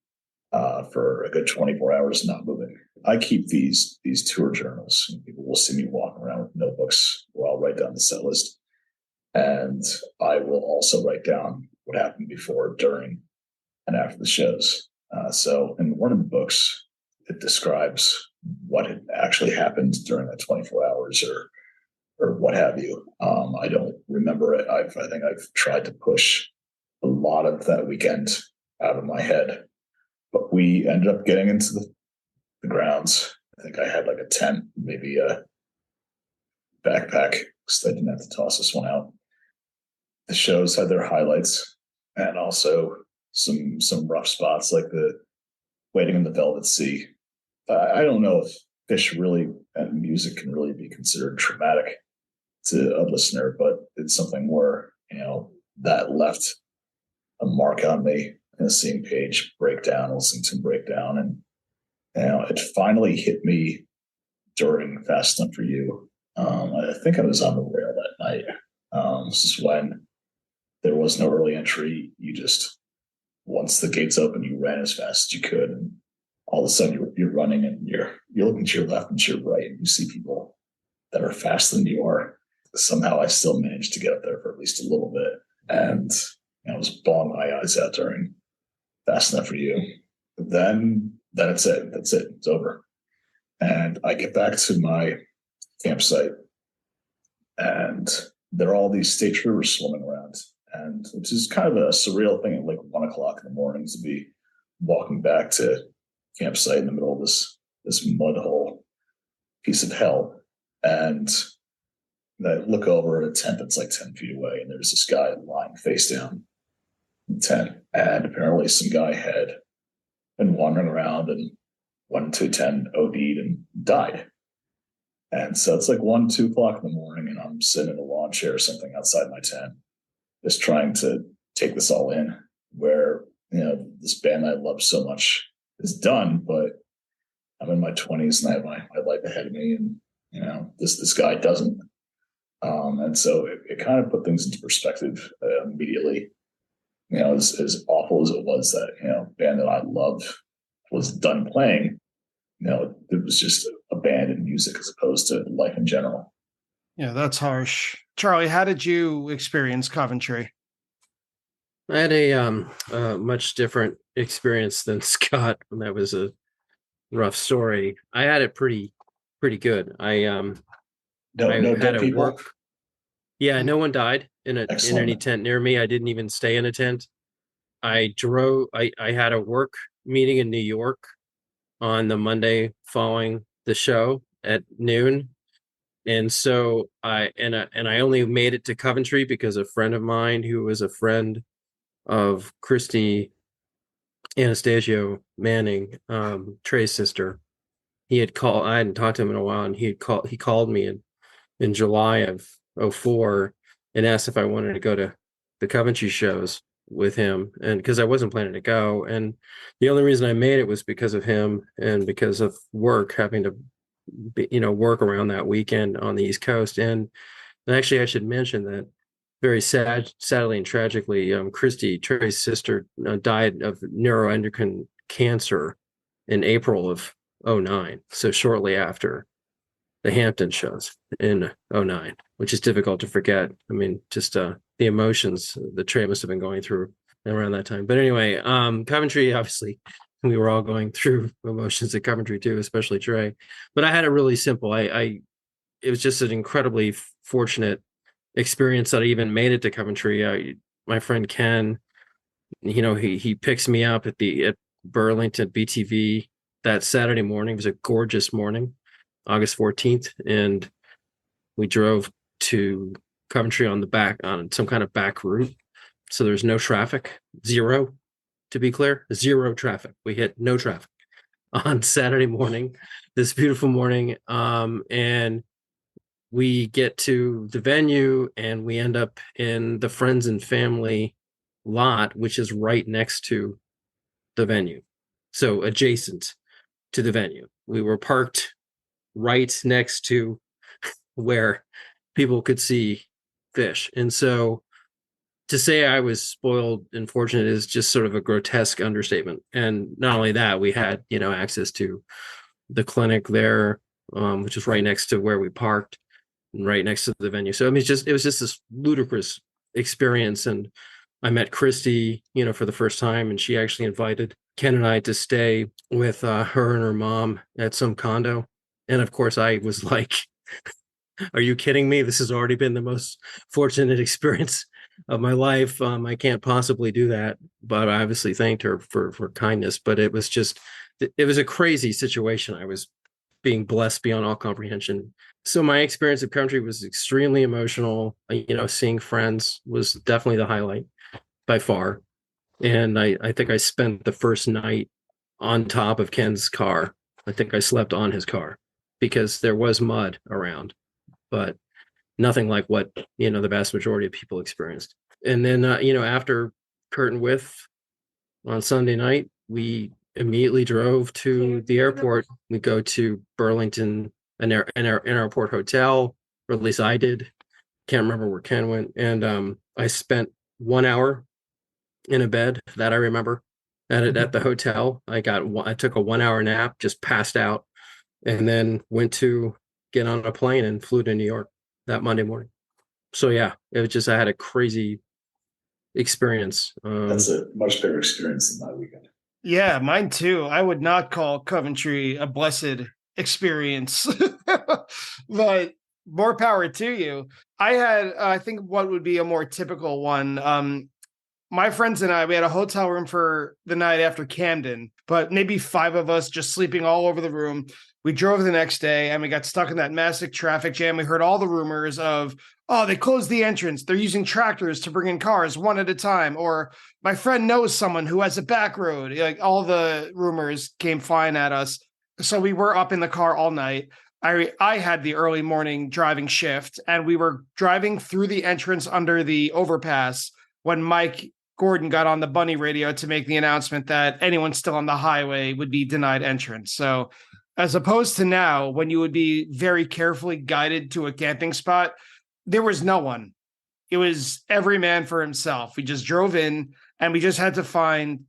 for a good 24 hours not moving. I keep these tour journals. People will see me walking around with notebooks where I'll write down the set list. And I will also write down what happened before, during, and after the shows. So in one of the books, it describes what had actually happened during that 24 hours or what have you. I don't remember it. I think I've tried to push a lot of that weekend out of my head. But we ended up getting into the grounds. I think I had like a tent, maybe a backpack, because I didn't have to toss this one out. The shows had their highlights and also some rough spots, like the Waiting in the Velvet Sea. I don't know if Phish really and music can really be considered traumatic to a listener, but it's something where, that left a mark on me. And seeing Page break down, listening to him break down, and it finally hit me during Fast Enough for You. I think I was on the rail that night. This is when there was no early entry. You just, once the gates open, you ran as fast as you could, and all of a sudden you're running, and you're looking to your left and to your right, and you see people that are faster than you are. Somehow I still managed to get up there for at least a little bit, and I was bawling my eyes out during Fast Enough for You. Then it's it. That's it. It's over. And I get back to my campsite, and there are all these state troopers swimming around, and which is kind of a surreal thing at like 1 o'clock in the morning to be walking back to campsite in the middle of this mud hole piece of hell. And I look over at a tent that's like 10 feet away, and there's this guy lying face down in the tent. And apparently some guy had been wandering around and went into a tent, OD'd, and died. And so it's like 1, 2 o'clock in the morning, and I'm sitting in a lawn chair or something outside my tent, just trying to take this all in, where, this band I love so much is done, but I'm in my 20s and I have my life ahead of me, and, this guy doesn't. And so it kind of put things into perspective immediately. As awful as it was that, band that I love was done playing, it was just abandoned music as opposed to life in general. Yeah, that's harsh. Charlie, how did you experience Coventry? I had a much different experience than Scott. That was a rough story. I had it pretty good. No, I no had dead a people. work. Yeah, no one died in any Excellent. tent near me. I didn't even stay in a tent. I had a work meeting in New York on the Monday following the show at noon. And so I only made it to Coventry because a friend of mine who was a friend of Christy Anastasio Manning, Trey's sister, he had called. I hadn't talked to him in a while, and he called me in July of '04 and asked if I wanted to go to the Coventry shows with him, and because I wasn't planning to go, and the only reason I made it was because of him and because of work, having to work around that weekend on the East Coast. And actually, I should mention that very sadly and tragically, Christy, Trey's sister, died of neuroendocrine cancer in April of '09. So shortly after the Hampton shows in '09, which is difficult to forget. I mean, just the emotions that Trey must have been going through around that time. But anyway, Coventry, obviously, we were all going through emotions at Coventry too, especially Trey. But I had it really simple. It was just an incredibly fortunate experience that I even made it to Coventry. My friend Ken, he picks me up at Burlington BTV that Saturday morning. It was a gorgeous morning, August 14th, and we drove to Coventry on some kind of back route. So there's no traffic, zero, to be clear, zero traffic. We hit no traffic on Saturday morning, this beautiful morning. And we get to the venue and we end up in the friends and family lot, which is right next to the venue. So adjacent to the venue. We were parked right next to where people could see Phish. And so to say I was spoiled and fortunate is just sort of a grotesque understatement. And not only that, we had, access to the clinic there, which was right next to where we parked and right next to the venue. So I mean, it was just this ludicrous experience. And I met Christy, for the first time, and she actually invited Ken and I to stay with her and her mom at some condo. And of course, I was like, "Are you kidding me? This has already been the most fortunate experience of my life. I can't possibly do that." But I obviously thanked her for kindness. But it was a crazy situation. I was being blessed beyond all comprehension. So my experience of country was extremely emotional. Seeing friends was definitely the highlight by far. And I think I spent the first night on top of Ken's car. I think I slept on his car because there was mud around, but nothing like what, the vast majority of people experienced. And then, after Curtain With on Sunday night, we immediately drove to the airport. We go to Burlington, an airport hotel, or at least I did. Can't remember where Ken went. And I spent 1 hour in a bed that I remember at the hotel. I took a 1 hour nap, just passed out, and then went to get on a plane and flew to New York that Monday morning. So yeah, it was just I had a crazy experience. That's a much better experience than my weekend. Yeah, mine too. I would not call Coventry a blessed experience, but more power to you. I had, I think, what would be a more typical one. My friends and I, we had a hotel room for the night after Camden, but maybe 5 of us just sleeping all over the room. We drove the next day and we got stuck in that massive traffic jam. We heard all the rumors of, oh, they closed the entrance. They're using tractors to bring in cars one at a time. Or my friend knows someone who has a back road. Like, all the rumors came flying at us. So we were up in the car all night. I had the early morning driving shift, and we were driving through the entrance under the overpass when Mike Gordon got on the bunny radio to make the announcement that anyone still on the highway would be denied entrance. So as opposed to now, when you would be very carefully guided to a camping spot, there was no one. It was every man for himself. We just drove in and we just had to find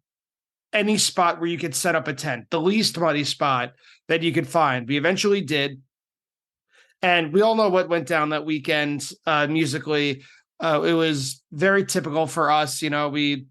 any spot where you could set up a tent, the least muddy spot that you could find. We eventually did. And we all know what went down that weekend musically. It was very typical for us. We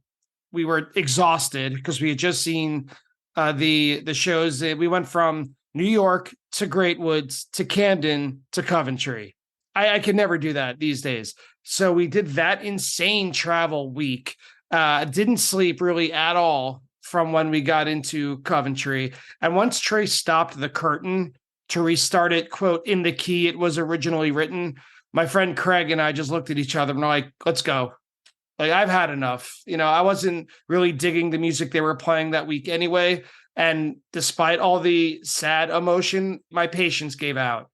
were exhausted because we had just seen the shows. We went from New York to Great Woods to Camden to Coventry. I could never do that these days. So we did that insane travel week. Didn't sleep really at all from when we got into Coventry. And once Trey stopped the curtain to restart it, quote, in the key it was originally written, my friend Craig and I just looked at each other and were like, let's go. Like, I've had enough. I wasn't really digging the music they were playing that week anyway. And despite all the sad emotion, my patience gave out.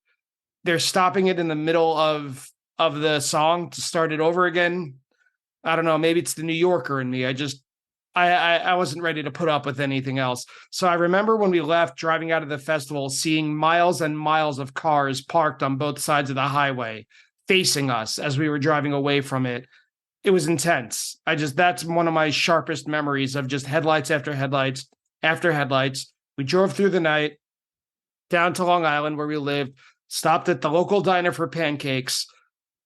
They're stopping it in the middle of the song to start it over again. I don't know. Maybe it's the New Yorker in me. I wasn't ready to put up with anything else. So I remember when we left, driving out of the festival, seeing miles and miles of cars parked on both sides of the highway, facing us as we were driving away from it. It was intense. That's one of my sharpest memories of just headlights after headlights after headlights. We drove through the night down to Long Island where we lived, stopped at the local diner for pancakes.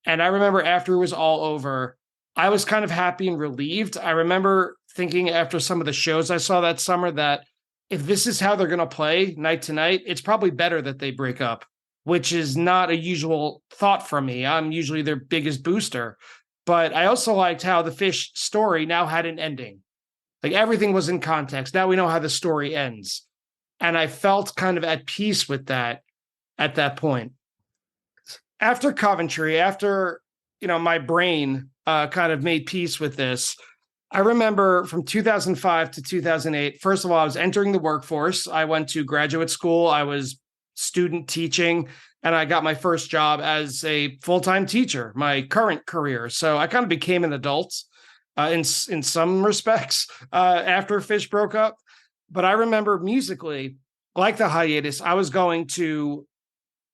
And I remember after it was all over, I was kind of happy and relieved. I remember thinking after some of the shows I saw that summer that if this is how they're going to play night to night, it's probably better that they break up, which is not a usual thought from me. I'm usually their biggest booster. But I also liked how the Phish story now had an ending. Like, everything was in context. Now we know how the story ends. And I felt kind of at peace with that at that point. After Coventry, after, my brain kind of made peace with this, I remember from 2005 to 2008, first of all, I was entering the workforce. I went to graduate school. I was student teaching, and I got my first job as a full-time teacher, my current career. So I kind of became an adult in some respects after Phish broke up. But I remember musically, like the hiatus, I was going to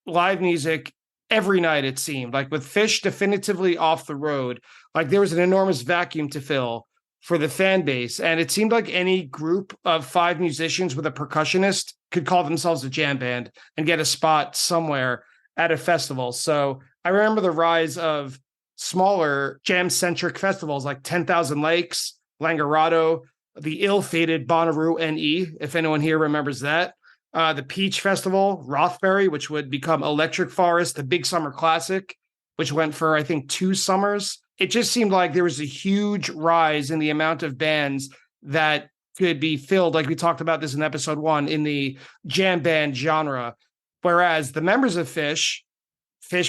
live music every night, it seemed. Like, with Phish definitively off the road, like there was an enormous vacuum to fill for the fan base. And it seemed like any group of 5 musicians with a percussionist could call themselves a jam band and get a spot somewhere at a festival. So I remember the rise of smaller jam-centric festivals like 10,000 Lakes, Langerado, the ill-fated Bonnaroo NE, if anyone here remembers that. The Peach Festival, Rothbury, which would become Electric Forest, the Big Summer Classic, which went for, I think, 2 summers. It just seemed like there was a huge rise in the amount of bands that could be filled, like we talked about this in episode 1, in the jam band genre. Whereas the members of Phish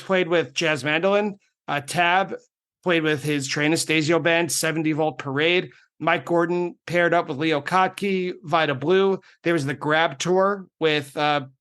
played with jazz mandolin, Tab played with his Trey Anastasio band, 70 Volt Parade. Mike Gordon paired up with Leo Kottke, Vida Blue. There was the Grab Tour with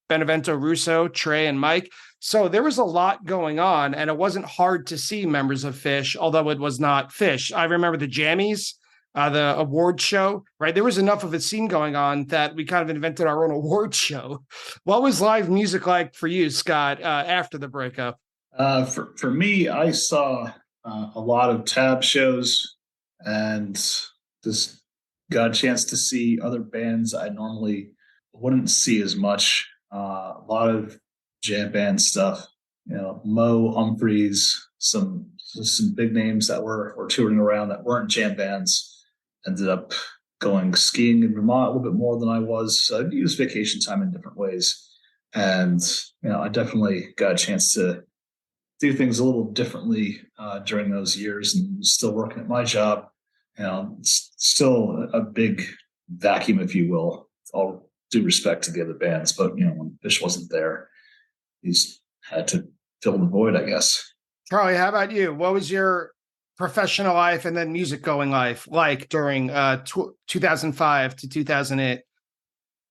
Benevento Russo, Trey, and Mike. So there was a lot going on, and it wasn't hard to see members of Phish, although it was not Phish. I remember the Jammies, the award show, right? There was enough of a scene going on that we kind of invented our own award show. What was live music like for you, Scott, after the breakup? For me, I saw a lot of Tab shows and just got a chance to see other bands I normally wouldn't see as much. A lot of jam band stuff, Mo, Humphreys, some big names that were touring around that weren't jam bands. Ended up going skiing in Vermont a little bit more than I was. So I'd use vacation time in different ways. And, I definitely got a chance to do things a little differently during those years, and still working at my job. It's still a big vacuum, if you will. All due respect to the other bands, but when Phish wasn't there, he's had to fill the void, I guess. Charlie, how about you? What was your professional life and then music going life like during 2005 to 2008?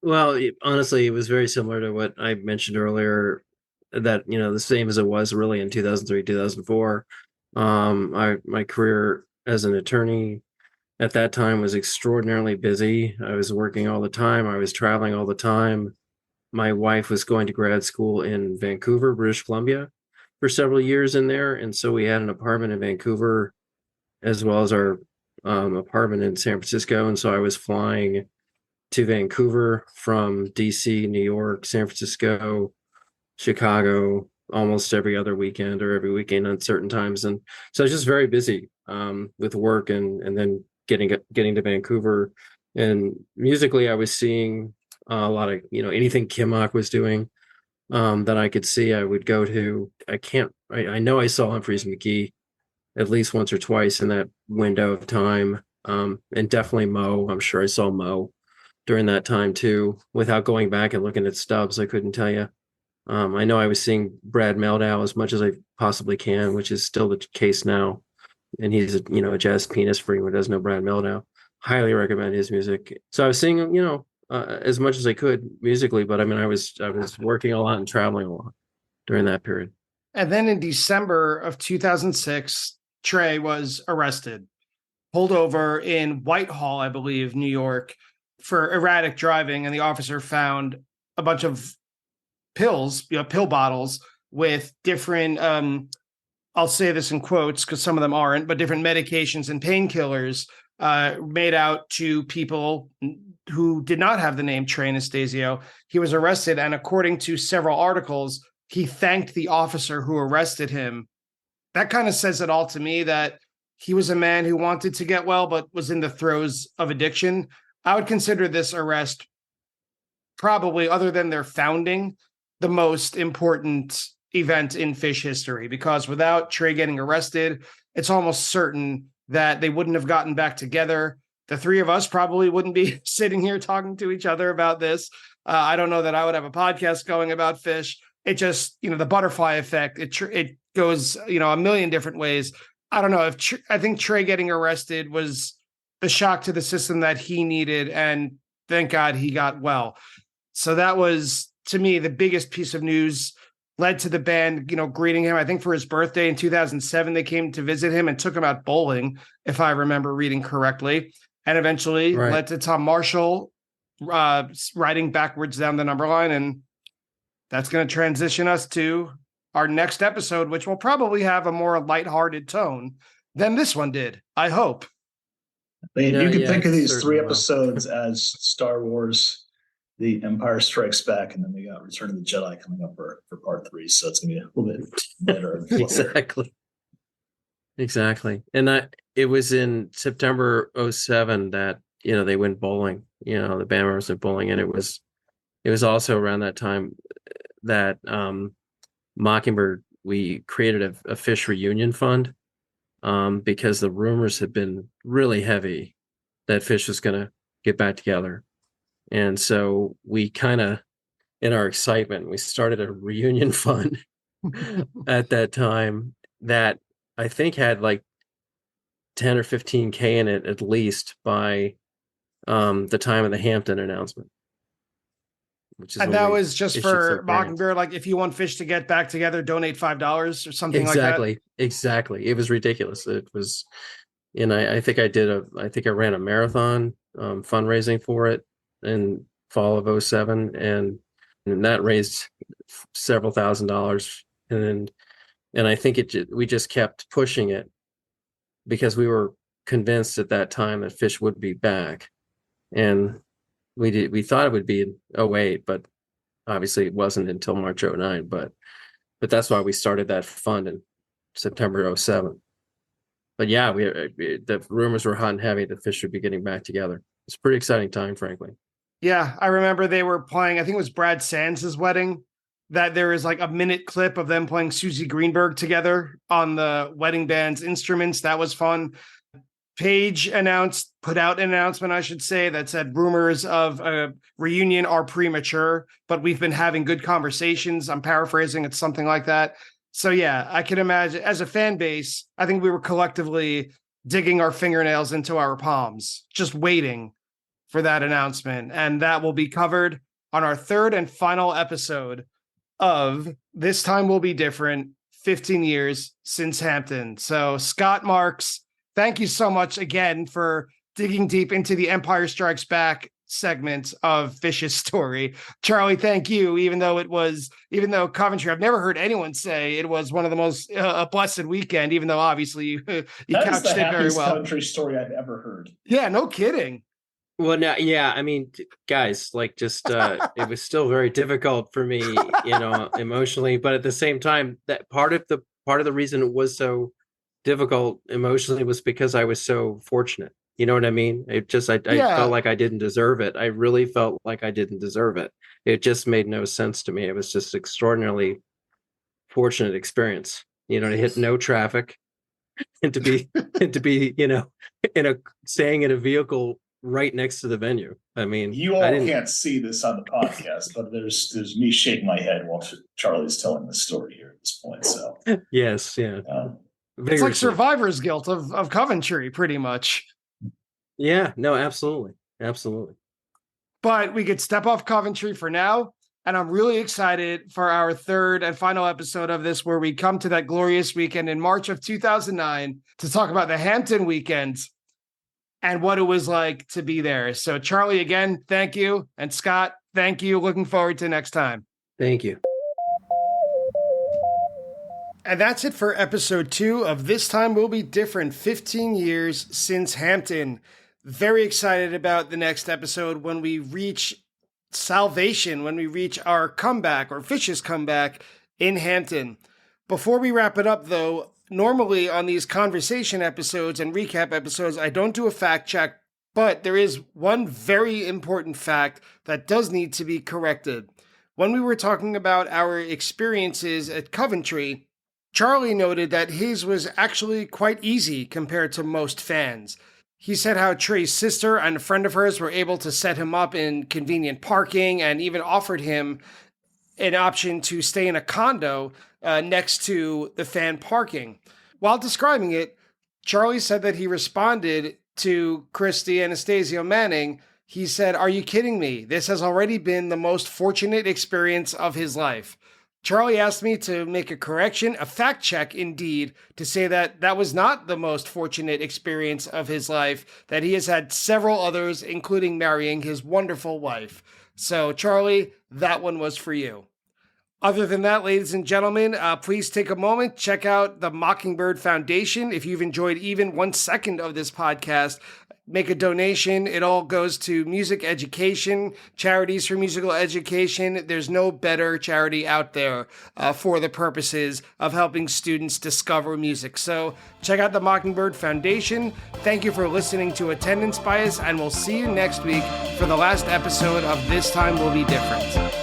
Well, honestly, it was very similar to what I mentioned earlier, that, the same as it was really in 2003, 2004. My career as an attorney at that time was extraordinarily busy. I was working all the time. I was traveling all the time. My wife was going to grad school in Vancouver, British Columbia for several years in there. And so we had an apartment in Vancouver as well as our apartment in San Francisco. And so I was flying to Vancouver from DC, New York, San Francisco, Chicago, almost every other weekend or every weekend on certain times. And so I was just very busy with work and then getting to Vancouver. And musically, I was seeing a lot of, anything Kimmock was doing that I could see, I would go to. I know I saw Humphreys McGee at least once or twice in that window of time. And definitely Mo. I'm sure I saw Mo during that time too. Without going back and looking at stubs, I couldn't tell you. I know I was seeing Brad Mehldau as much as I possibly can, which is still the case now. And he's a jazz pianist for anyone who doesn't know Brad Mehldau. Highly recommend his music. So I was seeing, as much as I could musically, but I mean, I was working a lot and traveling a lot during that period. And then in December of 2006, Trey was arrested, pulled over in Whitehall, I believe, New York, for erratic driving. And the officer found a bunch of pills, pill bottles with different, I'll say this in quotes because some of them aren't, but different medications and painkillers made out to people who did not have the name Trey Anastasio. He was arrested, and according to several articles, he thanked the officer who arrested him. That kind of says it all to me, that he was a man who wanted to get well, but was in the throes of addiction. I would consider this arrest probably, other than their founding, the most important event in Phish history, because without Trey getting arrested, it's almost certain that they wouldn't have gotten back together. The three of us probably wouldn't be sitting here talking to each other about this. I don't know that I would have a podcast going about Phish. It just, the butterfly effect, it goes, a million different ways. I don't know I think Trey getting arrested was the shock to the system that he needed. And thank God he got well. So that was, to me, the biggest piece of news. Led to the band, greeting him. I think for his birthday in 2007, they came to visit him and took him out bowling, if I remember reading correctly. And eventually led to Tom Marshall riding backwards down the number line. And that's going to transition us to our next episode, which will probably have a more lighthearted tone than this one did, I hope. I mean, you can think of these three episodes as Star Wars, The Empire Strikes Back, and then we got Return of the Jedi coming up for part 3. So it's going to be a little bit better. Exactly. And it was in September 2007 that, they went bowling, the band members went bowling. And it was also around that time that Mockingbird, we created a Phish reunion fund because the rumors had been really heavy that Phish was going to get back together. And so we kind of, in our excitement, we started a reunion fund at that time that I think had like 10 or 15K in it at least by the time of the Hampton announcement. And that was just for Mockingbird. Like, if you want Phish to get back together, donate $5 or something like that. Exactly. It was ridiculous. It was, and I think I ran a marathon fundraising for it in fall of 2007, and that raised several $1,000s. And I think we just kept pushing it because we were convinced at that time that Phish would be back. And we thought it would be in 2008, but obviously it wasn't until March 2009. But that's why we started that fund in September 2007. But yeah, the rumors were hot and heavy that Phish would be getting back together. It's a pretty exciting time, frankly. Yeah, I remember they were playing, I think it was Brad Sands' wedding, that there is like a minute clip of them playing Susie Greenberg together on the wedding band's instruments. That was fun. Page put out an announcement, I should say, that said rumors of a reunion are premature, but we've been having good conversations. I'm paraphrasing. It's something like that. So yeah, I can imagine as a fan base, I think we were collectively digging our fingernails into our palms, just waiting for that announcement. And that will be covered on our third and final episode of This Time Will Be Different, 15 Years Since Hampton. So Scott, Marks, thank you so much again for digging deep into the Empire Strikes Back segment of Phish's story. Charlie, thank you. Even though Coventry, I've never heard anyone say it was one of the most a blessed weekend, even though obviously you couched it very well. Country story I've ever heard. Yeah, no kidding. Well, now, yeah, I mean, guys, like, just it was still very difficult for me, emotionally. But at the same time, that part of the reason it was so difficult emotionally was because I was so fortunate. You know what I mean? I Yeah. felt like I didn't deserve it. I really felt like I didn't deserve it. It just made no sense to me. It was just extraordinarily fortunate experience. To hit no traffic and to be, in a staying in a vehicle right next to the venue. I mean, You all can't see this on the podcast, but there's me shaking my head while Charlie's telling the story here at this point. So yes, yeah. It's like survivor's guilt of Coventry, pretty much. Yeah, no, absolutely. Absolutely. But we could step off Coventry for now. And I'm really excited for our third and final episode of this, where we come to that glorious weekend in March of 2009 to talk about the Hampton weekend and what it was like to be there. So, Charlie, again, thank you. And Scott, thank you. Looking forward to next time. Thank you. And that's it for episode 2 of This Time Will Be Different, 15 years since Hampton. Very excited about the next episode when we reach salvation, when we reach our comeback, or Phish's comeback in Hampton. Before we wrap it up, though, normally on these conversation episodes and recap episodes, I don't do a fact check, but there is one very important fact that does need to be corrected. When we were talking about our experiences at Coventry, Charlie noted that his was actually quite easy compared to most fans. He said how Trey's sister and a friend of hers were able to set him up in convenient parking and even offered him an option to stay in a condo next to the fan parking. While describing it, Charlie said that he responded to Christy Anastasio Manning. He said, "Are you kidding me? This has already been the most fortunate experience of his life." Charlie asked me to make a correction, a fact check indeed, to say that that was not the most fortunate experience of his life, that he has had several others, including marrying his wonderful wife. So, Charlie, that one was for you. Other than that, ladies and gentlemen, please take a moment, check out the Mockingbird Foundation. If you've enjoyed even 1 second of this podcast, make a donation. It all goes to music education, charities for musical education. There's no better charity out there for the purposes of helping students discover music. So check out the Mockingbird Foundation. Thank you for listening to Attendance Bias, and we'll see you next week for the last episode of This Time Will Be Different.